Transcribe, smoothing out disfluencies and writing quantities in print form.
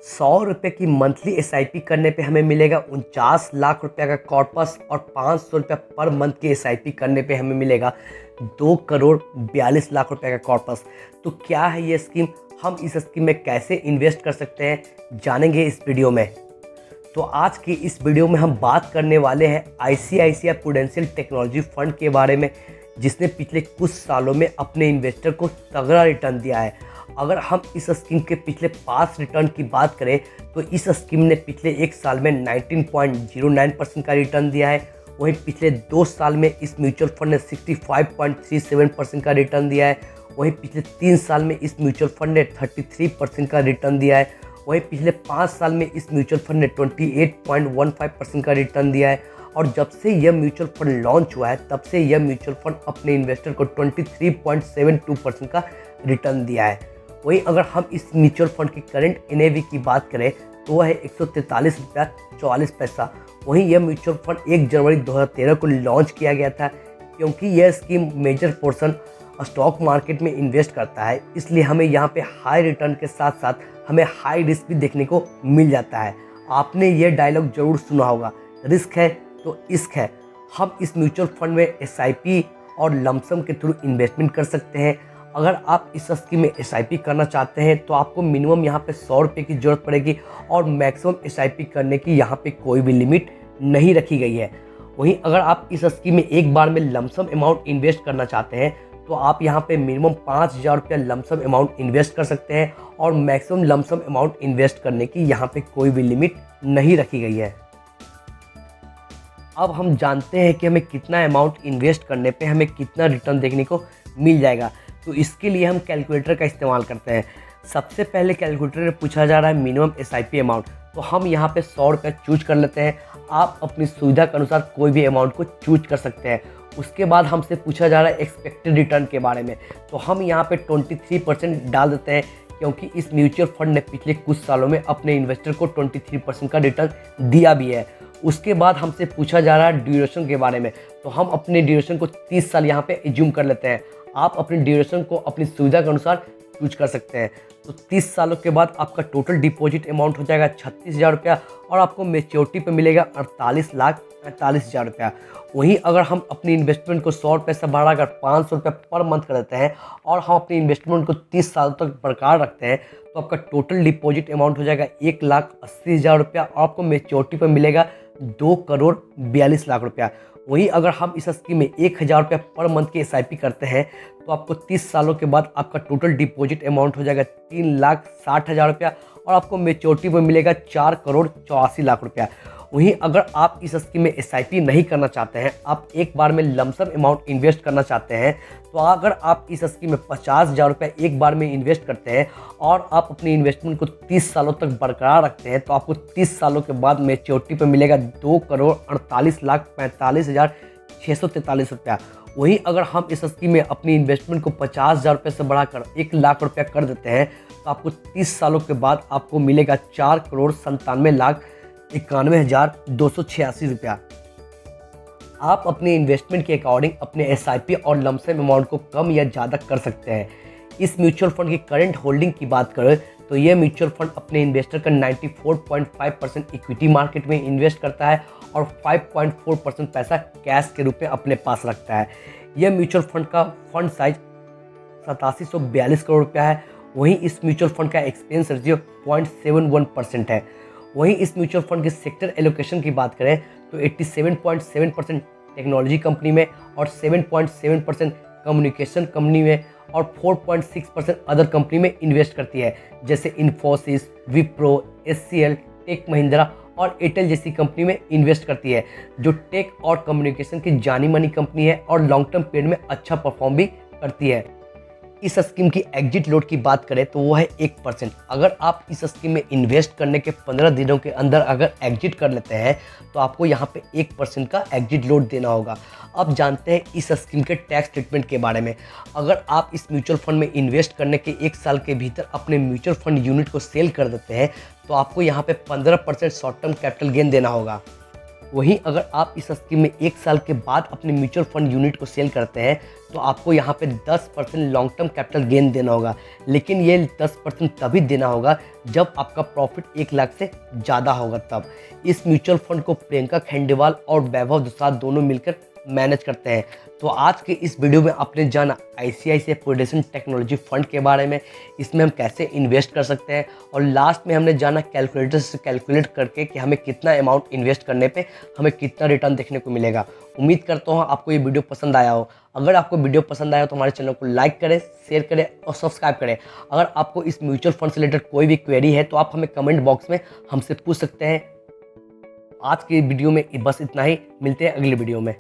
₹100 की monthly SIP करने पे हमें मिलेगा 49 लाख रुपए का कॉर्पस और ₹500 पर मंथ की एसआईपी करने पे हमें मिलेगा 2 करोड़ 42 लाख रुपए का कॉर्पस। तो क्या है ये स्कीम, हम इस स्कीम में कैसे इन्वेस्ट कर सकते हैं, जानेंगे इस वीडियो में। तो आज की इस वीडियो में हम बात करने वाले हैं आईसीआईसीआई प्रूडेंशियल टेक्नोलॉजी फंड के बारे में, जिसने पिछले कुछ सालों में अपने इन्वेस्टर को तगड़ा रिटर्न दिया है। अगर हम इस स्कीम के पिछले 5 रिटर्न की बात करें तो इस स्कीम ने पिछले एक साल में 19.09% का रिटर्न दिया है। वहीं पिछले 2 साल में इस म्यूचुअल फंड ने 65.37% का रिटर्न दिया है। वहीं पिछले 3 साल में इस म्यूचुअल फंड ने 33% का रिटर्न दिया है। वहीं पिछले 5 साल में इस म्यूचुअल फंड ने 28.15% का रिटर्न दिया है। और जब से यह म्यूचुअल फंड लॉन्च हुआ है तब से यह म्यूचुअल फंड अपने इन्वेस्टर को 23.72% का रिटर्न दिया है। वहीं अगर हम इस म्यूचुअल फंड की करंट एनएवी की बात करें तो वह है ₹143.44। वहीं यह म्यूचुअल फंड 1 जनवरी 2013 को लॉन्च किया गया था। क्योंकि यह scheme major portion stock market में इन्वेस्ट करता है, इसलिए हमें यहाँ पे हाई रिटर्न के साथ साथ हमें हाई रिस्क भी देखने को मिल जाता है। आपने ये डायलॉग जरूर सुना होगा, रिस्क है तो इश्क है। हम इस म्यूचुअल फंड में एसआईपी और लमसम के थ्रू इन्वेस्टमेंट कर सकते हैं। अगर आप इस स्कीम में एसआईपी करना चाहते हैं तो आपको मिनिमम यहाँ पे ₹100 की ज़रूरत पड़ेगी और मैक्सिमम एसआईपी करने की यहाँ पे कोई भी लिमिट नहीं रखी गई है। वहीं अगर आप इस स्कीम में एक बार में लमसम अमाउंट इन्वेस्ट करना चाहते हैं तो आप यहाँ पे मिनिमम ₹5000 लमसम अमाउंट इन्वेस्ट कर सकते हैं और मैक्सिमम लमसम अमाउंट इन्वेस्ट करने की यहाँ पे कोई भी लिमिट नहीं रखी गई है। अब हम जानते हैं कि हमें कितना अमाउंट इन्वेस्ट करने पे हमें कितना रिटर्न देखने को मिल जाएगा। तो इसके लिए हम कैलकुलेटर का इस्तेमाल करते हैं। सबसे पहले कैलकुलेटर में पूछा जा रहा है मिनिमम एसआईपी अमाउंट, तो हम यहाँ पे ₹100 चूज कर लेते हैं। आप अपनी सुविधा के अनुसार कोई भी अमाउंट को चूज कर सकते हैं। उसके बाद हमसे पूछा जा रहा है एक्सपेक्टेड रिटर्न के बारे में, तो हम यहाँ पे 23% डाल देते हैं, क्योंकि इस म्यूचुअल फंड ने पिछले कुछ सालों में अपने इन्वेस्टर को 23% का रिटर्न दिया भी है। उसके बाद हमसे पूछा जा रहा है ड्यूरेशन के बारे में, तो हम अपने ड्यूरेशन को 30 साल यहाँ पे एज्यूम कर लेते हैं। आप अपनी ड्यूरेशन को अपनी सुविधा के अनुसार चूज कर सकते हैं। तो 30 सालों के बाद आपका टोटल डिपॉजिट अमाउंट हो जाएगा ₹36,000 और आपको मेच्योरिटी पे मिलेगा ₹48,45,000। वहीं अगर हम अपनी इन्वेस्टमेंट को ₹100 से बढ़ाकर ₹500 पर मंथ कर देते हैं और हम अपनी इन्वेस्टमेंट को 30 साल तक बरकरार रखते हैं तो आपका टोटल डिपॉजिट अमाउंट हो जाएगा ₹1,80,000 और आपको मेच्योरिटी पर मिलेगा ₹2,42,00,000। वहीं अगर हम इस स्कीम में ₹1,000 पर मंथ की एसआईपी करते हैं तो आपको 30 सालों के बाद आपका टोटल डिपॉजिट अमाउंट हो जाएगा ₹3,60,000 और आपको मेच्योरिटी पर मिलेगा ₹4,84,00,000। वहीं अगर आप इस स्कीम में एसआईपी नहीं करना चाहते हैं, आप एक बार में लमसम अमाउंट इन्वेस्ट करना चाहते हैं, तो अगर आप इस स्कीम में ₹50,000 एक बार में इन्वेस्ट करते हैं और आप अपनी इन्वेस्टमेंट को 30 सालों तक बरकरार रखते हैं तो आपको 30 सालों के बाद मेच्योरिटी पर मिलेगा ₹2,48,45,643। वहीं अगर हम इस स्कीम में अपनी इन्वेस्टमेंट को ₹50,000 से बढ़ाकर ₹1,00,000 कर देते हैं तो आपको 30 सालों के बाद आपको मिलेगा ₹4,97,91,286। आप अपने इन्वेस्टमेंट के अकॉर्डिंग अपने एसआईपी और लमसम अमाउंट को कम या ज़्यादा कर सकते हैं। इस म्यूचुअल फंड की करंट होल्डिंग की बात करें तो यह म्यूचुअल फंड अपने इन्वेस्टर का 94.5% इक्विटी मार्केट में इन्वेस्ट करता है और 5.4% पैसा कैश के रूप में अपने पास रखता है। यह म्यूचुअल फंड का फंड साइज 8742 करोड़ रुपया है। वहीं इस म्यूचुअल फंड का एक्सपेंस रेशियो 0.71% है। वहीं इस म्यूचुअल फंड के सेक्टर एलोकेशन की बात करें तो 87.7% टेक्नोलॉजी कंपनी में और 7.7% कम्युनिकेशन कंपनी में और 4.6% अदर कंपनी में इन्वेस्ट करती है, जैसे इन्फोसिस, विप्रो, एचसीएल, टेक महिंद्रा और एयरटेल जैसी कंपनी में इन्वेस्ट करती है, जो टेक और कम्युनिकेशन की जानी मानी कंपनी है और लॉन्ग टर्म पीरियड में अच्छा परफॉर्म भी करती है। इस स्कीम की एग्जिट लोड की बात करें तो वो है 1%। अगर आप इस स्कीम में इन्वेस्ट करने के 15 दिनों के अंदर अगर एग्जिट कर लेते हैं तो आपको यहाँ पे 1% का एग्जिट लोड देना होगा। अब जानते हैं इस स्कीम के टैक्स ट्रीटमेंट के बारे में। अगर आप इस म्यूचुअल फंड में इन्वेस्ट करने के 1 साल के भीतर अपने म्यूचुअल फंड यूनिट को सेल कर देते हैं तो आपको यहाँ पे 15% शॉर्ट टर्म कैपिटल गेन देना होगा। वहीं अगर आप इस स्कीम में 1 साल के बाद अपने म्यूचुअल फंड यूनिट को सेल करते हैं तो आपको यहाँ पे 10% लॉन्ग टर्म कैपिटल गेन देना होगा, लेकिन ये 10% तभी देना होगा जब आपका प्रॉफिट 1 लाख से ज़्यादा होगा तब। इस म्यूचुअल फंड को प्रियंका खंडेवाल और वैभव दुसाद दोनों मिलकर मैनेज करते हैं। तो आज के इस वीडियो में आपने जाना ICICI प्रूडेंशियल टेक्नोलॉजी फंड के बारे में, इसमें हम कैसे इन्वेस्ट कर सकते हैं, और लास्ट में हमने जाना कैलकुलेटर से कैलकुलेट करके कि हमें कितना अमाउंट इन्वेस्ट करने पे हमें कितना रिटर्न देखने को मिलेगा। उम्मीद करता हूँ आपको ये वीडियो पसंद आया हो। अगर आपको वीडियो पसंद आया हो तो हमारे चैनल को लाइक करें, शेयर करें और सब्सक्राइब करें। अगर आपको इस म्यूचुअल फंड से रिलेटेड कोई भी क्वेरी है तो आप हमें कमेंट बॉक्स में हमसे पूछ सकते हैं। आज की वीडियो में बस इतना ही, मिलते हैं अगली वीडियो में।